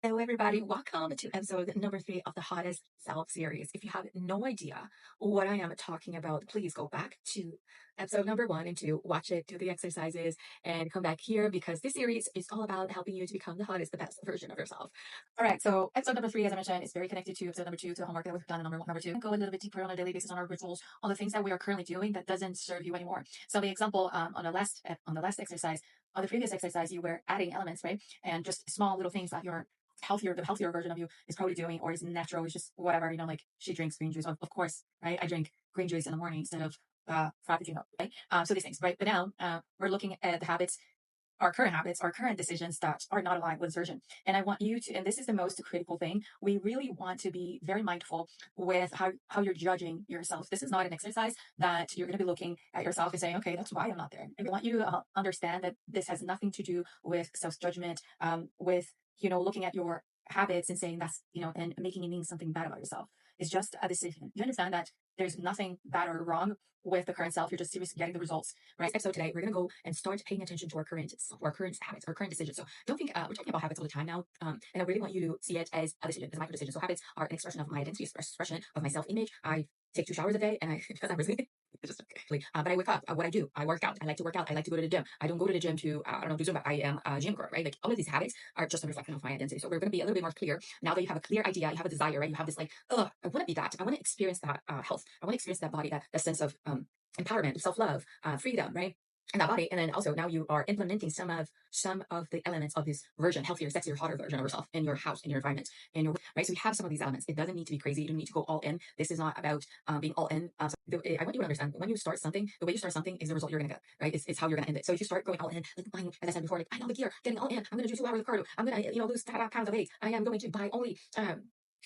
Hello, everybody. Welcome to episode number 3 of the Hottest Self series. If you have no idea what I am talking about, please go back to episode number 1 and 2, watch it, do the exercises, and come back here because this series is all about helping you to become the hottest, the best version of yourself. All right, so episode number 3, as I mentioned, is very connected to episode number 2, to the homework that we've done in number 2. Go a little bit deeper on a daily basis on our rituals, on the things that we are currently doing that doesn't serve you anymore. So the example on the last exercise, on the previous exercise, you were adding elements, right? And just small little things that you're the healthier version of you is probably doing, or is natural, is just whatever, like she drinks green juice. Of course, right? I drink green juice in the morning instead of frappuccino, right? So these things, right? But now we're looking at the habits, our current habits, our current decisions that are not aligned with version. And I want you to, and this is the most critical thing, we really want to be very mindful with how you're judging yourself. This is not an exercise that you're going to be looking at yourself and saying, okay, that's why I'm not there. And I want you to understand that this has nothing to do with self-judgment, with, looking at your habits and saying that's, and making it mean something bad about yourself. It's just a decision. You understand that there's nothing bad or wrong with the current self. You're just seriously getting the results, right? So today we're gonna go and start paying attention to our current habits, our current decisions. So don't think we're talking about habits all the time now, and I really want you to see it as a decision, as a micro decision. So habits are an expression of my identity, expression of my self-image. I take 2 showers a day, and I because I'm really just okay. But I wake up. What I do, I work out. I like to work out. I like to go to the gym. I don't go to the gym to I don't know do Zumba. I am a gym girl, right? Like all of these habits are just a reflection of my identity. So we're gonna be a little bit more clear now that you have a clear idea. You have a desire, right? You have this like, oh, I want to be that. I want to experience that health. I want to experience that body, that sense of empowerment, self-love, freedom, right? And that body. And then also now you are implementing some of the elements of this version, healthier, sexier, hotter version of yourself in your house, in your environment, in your right. So you have some of these elements. It doesn't need to be crazy. You don't need to go all in. This is not about being all in. I want you to understand when you start something, the way you start something is the result you're gonna get, right? It's how you're gonna end it. So if you start going all in, like buying, as I said before, like I know the gear, getting all in, I'm gonna do 2 hours of cardio, I'm gonna lose 5 pounds of weight, I am going to buy only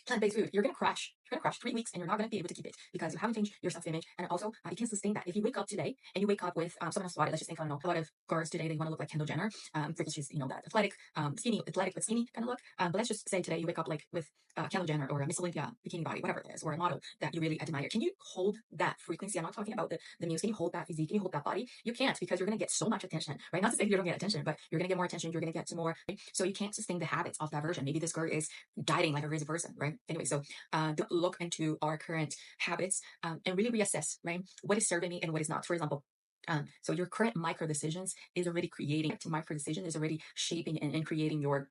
plant-based food, you're gonna crash. You're gonna crash 3 weeks, and you're not gonna be able to keep it because you haven't changed your self-image, and also you can't sustain that. If you wake up today and you wake up with someone else's body, let's just think, I don't know, a lot of girls today they want to look like Kendall Jenner, because she's that athletic, skinny, athletic but skinny kind of look. But let's just say today you wake up like with Kendall Jenner or a misaligned bikini body, whatever it is, or a model that you really admire. Can you hold that frequency? I'm not talking about the news. Can you hold that physique? Can you hold that body? You can't, because you're gonna get so much attention, right? Not to say you don't get attention, but you're gonna get more attention. You're gonna get to more. Right? So you can't sustain the habits of that version. Maybe this girl is dieting like a crazy person, right? Anyway, so look into our current habits and really reassess, right? What is serving me and what is not. For example, so your current micro decisions is already creating micro decision is already shaping and creating your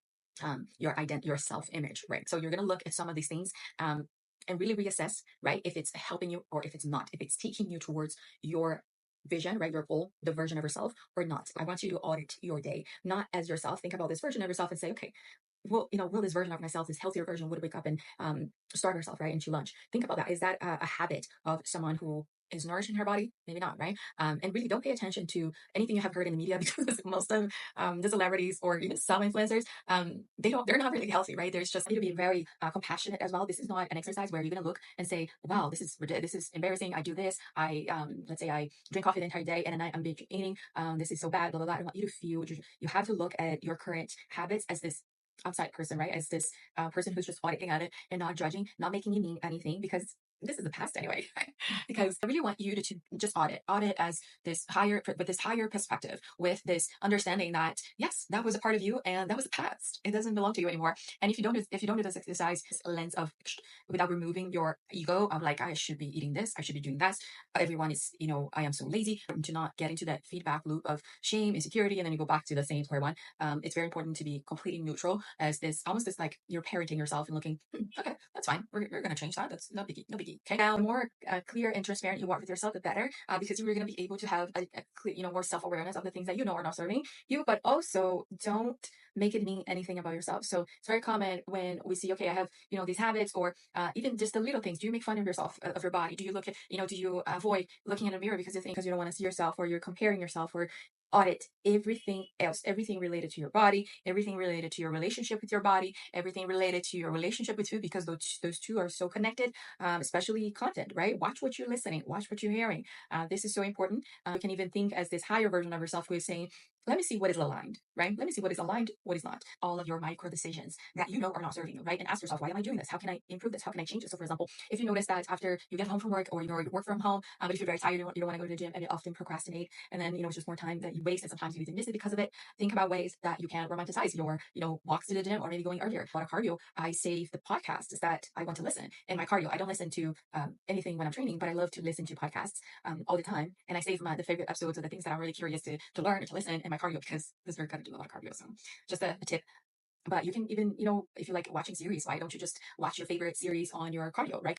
identity, your self-image, right? So you're gonna look at some of these things and really reassess, right? If it's helping you or if it's not, if it's taking you towards your vision, right? Your goal, the version of yourself or not. I want you to audit your day, not as yourself. Think about this version of yourself and say, okay, well, will this version of myself, this healthier version, would wake up and starve herself, right, into lunch? Think about that. Is that a habit of someone who is nourishing her body? Maybe not, right? And really don't pay attention to anything you have heard in the media because most of the celebrities or even some influencers, they're not really healthy, right? There's just need to be very compassionate as well. This is not an exercise where you're gonna look and say, wow, this is embarrassing. I do this. I let's say I drink coffee the entire day and at night I'm binge eating. This is so bad. Blah blah blah. I want you to feel. You have to look at your current habits as this outside person, right? As this person who's just auditing at it and not judging, not making you mean anything, because this is the past anyway. Right? Because I really want you to just audit as this higher perspective, with this understanding that yes, that was a part of you and that was the past. It doesn't belong to you anymore. And if you don't do this exercise, this lens of without removing your ego of like I should be eating this, I should be doing that. Everyone is, I am so lazy, to not get into that feedback loop of shame, insecurity, and then you go back to the same square one. It's very important to be completely neutral, as this almost this like you're parenting yourself and looking, okay, that's fine. We're going to change that. That's no biggie, no biggie. Okay. Now, the more clear and transparent you are with yourself, the better, because you're going to be able to have a clear, more self-awareness of the things that are not serving you, but also don't make it mean anything about yourself. So it's very common when we see, okay, I have, these habits, or even just the little things. Do you make fun of yourself, of your body? Do you look at, do you avoid looking in a mirror because you don't want to see yourself, or you're comparing yourself, or audit everything else, everything related to your body, everything related to your relationship with your body, everything related to your relationship with food, because those two are so connected, especially content, right? Watch what you're listening, watch what you're hearing. This is so important. You can even think as this higher version of yourself who is saying, let me see what is aligned. right? Let me see what is aligned, what is not. All of your micro decisions that you know are not serving you, right? And ask yourself, why am I doing this? How can I improve this? How can I change this? So, for example, if you notice that after you get home from work or you work from home, but if you're very tired, you don't want to go to the gym and you often procrastinate, and then, it's just more time that you waste and sometimes you even miss it because of it. Think about ways that you can romanticize your, walks to the gym or maybe going earlier. A lot of cardio, I save the podcasts that I want to listen. In my cardio, I don't listen to anything when I'm training, but I love to listen to podcasts all the time. And I save the favorite episodes of the things that I'm really curious to learn or to listen in my cardio because this is very good to do a lot of cardio. So just a tip. But you can even, if you like watching series, why don't you just watch your favorite series on your cardio, right?